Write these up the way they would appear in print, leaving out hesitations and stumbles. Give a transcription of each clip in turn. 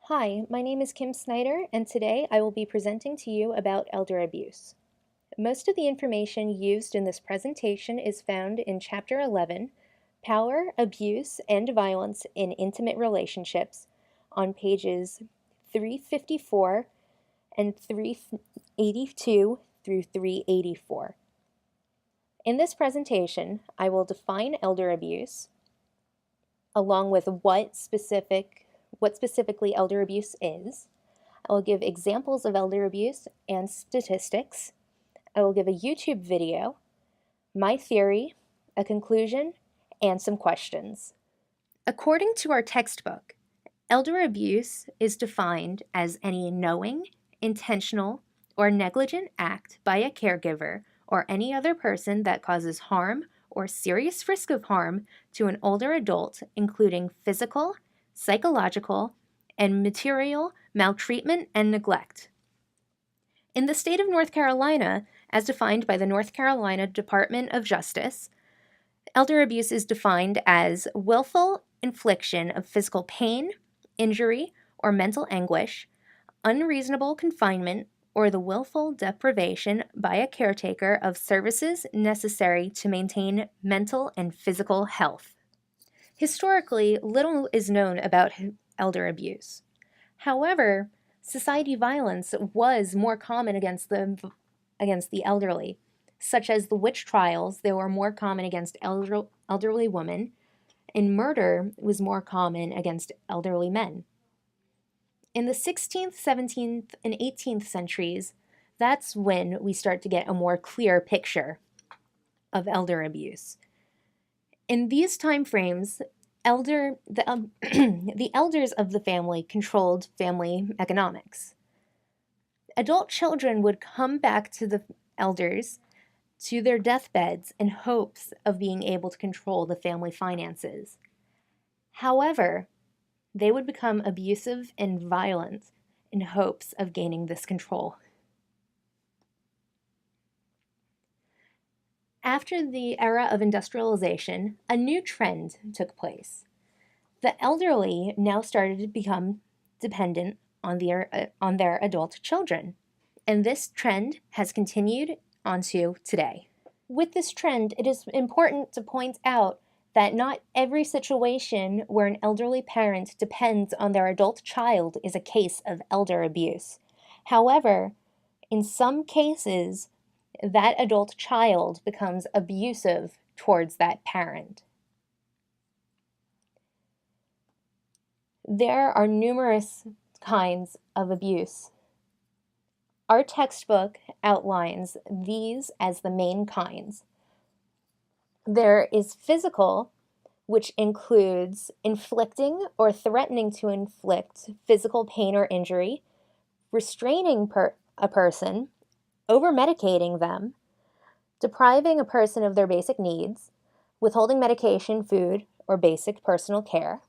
Hi, my name is Kim Snyder, and today I will be presenting to you about elder abuse. Most of the information used in this presentation is found in Chapter 11, Power, Abuse, and Violence in Intimate Relationships, on pages 354 and 382 through 384. In this presentation, I will define elder abuse, along with what specifically elder abuse is. I will give examples of elder abuse and statistics. I will give a YouTube video, my theory, a conclusion, and some questions. According to our textbook, elder abuse is defined as any knowing, intentional, or negligent act by a caregiver or any other person that causes harm or serious risk of harm to an older adult, including physical, psychological, and material maltreatment and neglect. In the state of North Carolina, as defined by the North Carolina Department of Justice, elder abuse is defined as willful infliction of physical pain, injury, or mental anguish, unreasonable confinement, or the willful deprivation by a caretaker of services necessary to maintain mental and physical health. Historically, little is known about elder abuse. However, society violence was more common against the elderly, such as the witch trials. They were more common against elderly women, and murder was more common against elderly men. In the 16th, 17th, and 18th centuries, that's when we start to get a more clear picture of elder abuse. In these time frames, the elders of the family controlled family economics. Adult children would come back to the elders to their deathbeds in hopes of being able to control the family finances. However, they would become abusive and violent in hopes of gaining this control. After the era of industrialization, a new trend took place. The elderly now started to become dependent on their adult children, and this trend has continued onto today. With this trend, it is important to point out that not every situation where an elderly parent depends on their adult child is a case of elder abuse. However, in some cases, that adult child becomes abusive towards that parent. There are numerous kinds of abuse. Our textbook outlines these as the main kinds. There is physical, which includes inflicting or threatening to inflict physical pain or injury, restraining a person, over-medicating them, depriving a person of their basic needs, withholding medication, food, or basic personal care,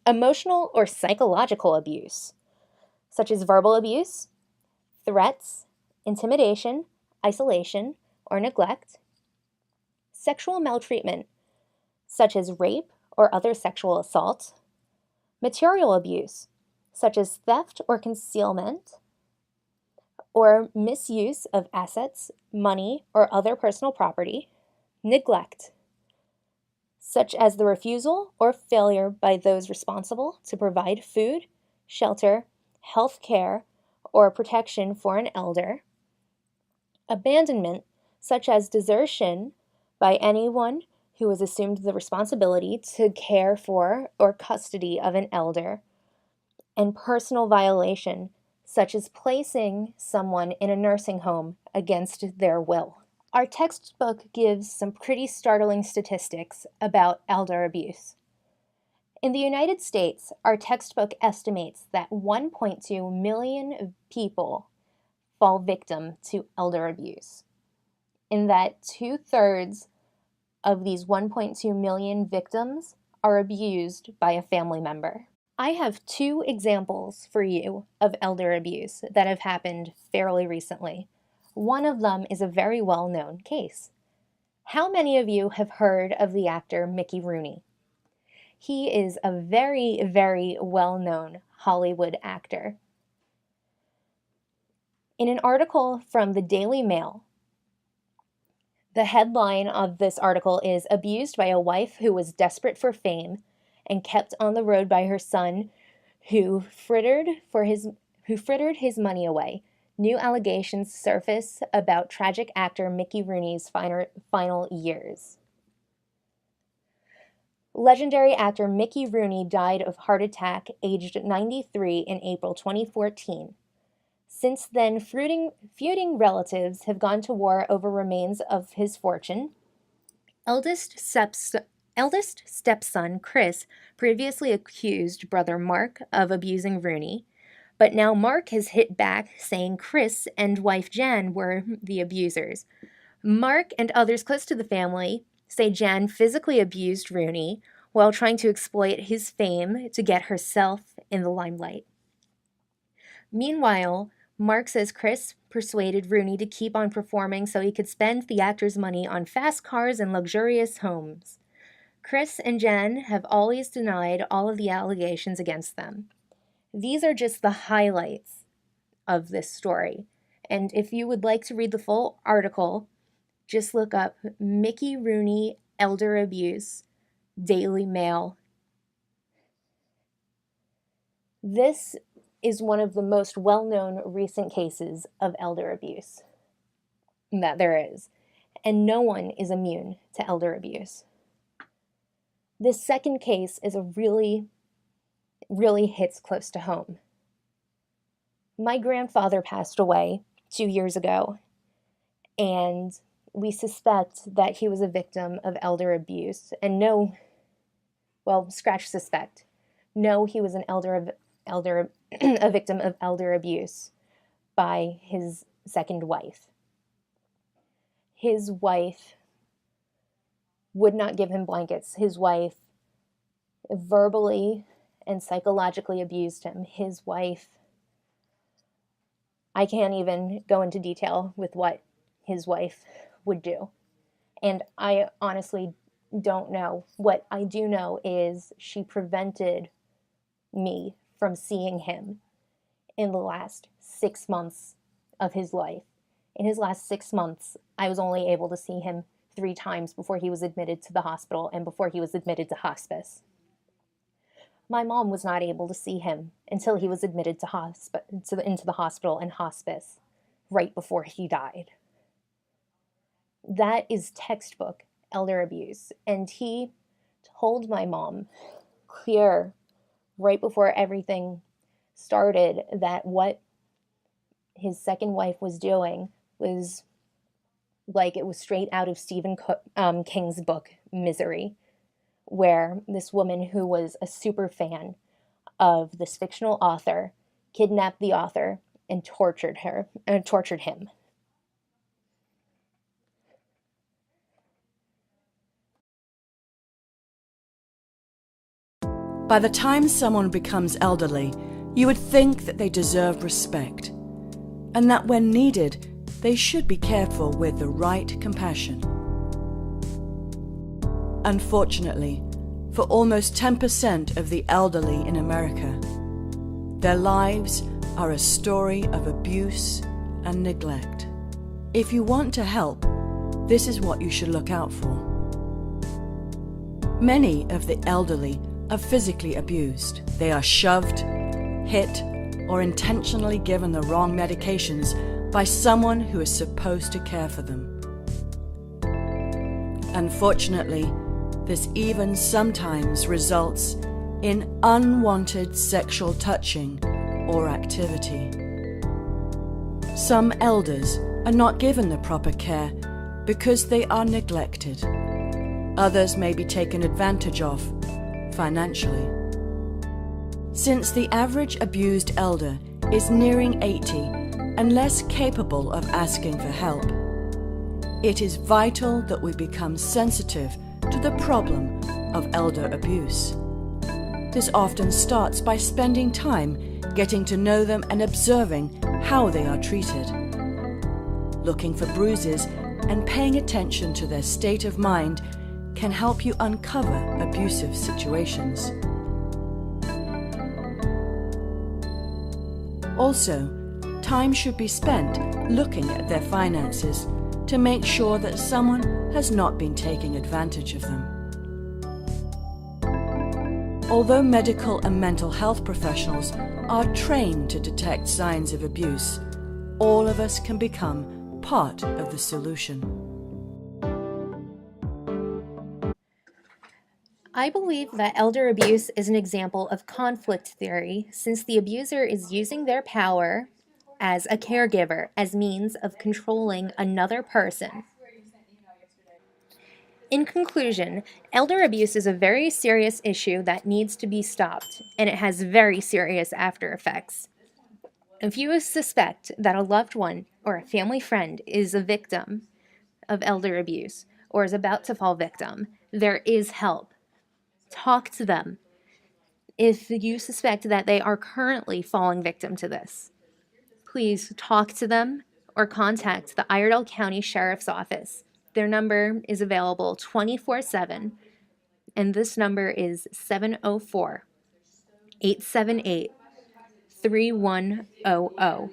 emotional or psychological abuse, such as verbal abuse, threats, intimidation, isolation, or neglect, sexual maltreatment, such as rape or other sexual assault, material abuse, such as theft or concealment, or misuse of assets, money, or other personal property, neglect, such as the refusal or failure by those responsible to provide food, shelter, health care, or protection for an elder, abandonment, such as desertion by anyone who has assumed the responsibility to care for or custody of an elder, and personal violation, such as placing someone in a nursing home against their will. Our textbook gives some pretty startling statistics about elder abuse. In the United States, our textbook estimates that 1.2 million people fall victim to elder abuse, and that 2/3 of these 1.2 million victims are abused by a family member. I have two examples for you of elder abuse that have happened fairly recently. One of them is a very well-known case. How many of you have heard of the actor Mickey Rooney? He is a very, very well-known Hollywood actor. In an article from the Daily Mail, the headline of this article is "Abused by a wife who was desperate for fame and kept on the road by her son who frittered his money away. New allegations surface about tragic actor Mickey Rooney's final years." Legendary actor Mickey Rooney died of heart attack, aged 93, in April 2014. Since then, feuding relatives have gone to war over remains of his fortune. Eldest stepson Chris previously accused brother Mark of abusing Rooney, but now Mark has hit back, saying Chris and wife Jan were the abusers. Mark and others close to the family say Jan physically abused Rooney while trying to exploit his fame to get herself in the limelight. Meanwhile, Mark says Chris persuaded Rooney to keep on performing so he could spend the actor's money on fast cars and luxurious homes. Chris and Jan have always denied all of the allegations against them. These are just the highlights of this story. And if you would like to read the full article, just look up Mickey Rooney Elder Abuse, Daily Mail. This is one of the most well-known recent cases of elder abuse that there is, and no one is immune to elder abuse. This second case is really hits close to home. My grandfather passed away 2 years ago, and we suspect that he was a victim of elder abuse, and scratch suspect. No, he was a victim of elder abuse by his second wife. His wife would not give him blankets. His wife verbally and psychologically abused him. His wife, I can't even go into detail with what his wife would do. And I honestly don't know. What I do know is she prevented me from seeing him in the last 6 months of his life. In his last 6 months, I was only able to see him 3 times before he was admitted to the hospital and before he was admitted to hospice. My mom was not able to see him until he was admitted into the hospital and hospice right before he died. That is textbook elder abuse. And he told my mom clear right before everything started that what his second wife was doing was like it was straight out of Stephen King's book, Misery, where this woman who was a super fan of this fictional author kidnapped the author and tortured him. By the time someone becomes elderly, you would think that they deserve respect, and that when needed, they should be cared for with the right compassion. Unfortunately, for almost 10% of the elderly in America, their lives are a story of abuse and neglect. If you want to help, this is what you should look out for. Many of the elderly are physically abused. They are shoved, hit, or intentionally given the wrong medications by someone who is supposed to care for them. Unfortunately, this even sometimes results in unwanted sexual touching or activity. Some elders are not given the proper care because they are neglected. Others may be taken advantage of financially. Since the average abused elder is nearing 80 and less capable of asking for help, it is vital that we become sensitive to the problem of elder abuse. This often starts by spending time getting to know them and observing how they are treated, looking for bruises and paying attention to their state of mind can help you uncover abusive situations. Also, time should be spent looking at their finances to make sure that someone has not been taking advantage of them. Although medical and mental health professionals are trained to detect signs of abuse, all of us can become part of the solution. I believe that elder abuse is an example of conflict theory, since the abuser is using their power as a caregiver as means of controlling another person. In conclusion, elder abuse is a very serious issue that needs to be stopped, and it has very serious after effects. If you suspect that a loved one or a family friend is a victim of elder abuse or is about to fall victim, there is help. Talk to them. If you suspect that they are currently falling victim to this, please talk to them or contact the Iredell County Sheriff's Office. Their number is available 24/7, and this number is 704 878 3100.